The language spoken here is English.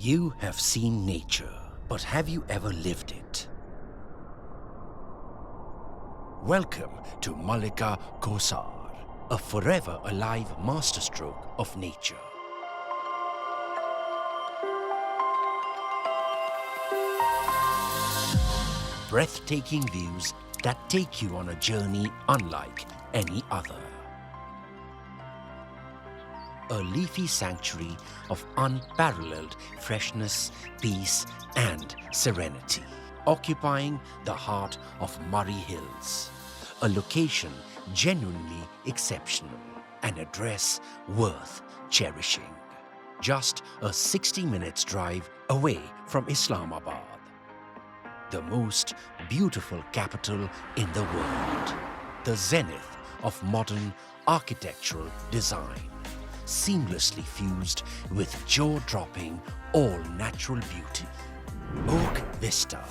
You have seen nature, but have you ever lived it? Welcome to Mallika Kosar, a forever alive masterstroke of nature. Breathtaking views that take you on a journey unlike any other. A leafy sanctuary of unparalleled freshness, peace, and serenity, occupying the heart of Murree Hills. A location genuinely exceptional, an address worth cherishing. Just a 60 minutes drive away from Islamabad, the most beautiful capital in the world, the zenith of modern architectural design, seamlessly fused with jaw-dropping all-natural beauty. Oak Vista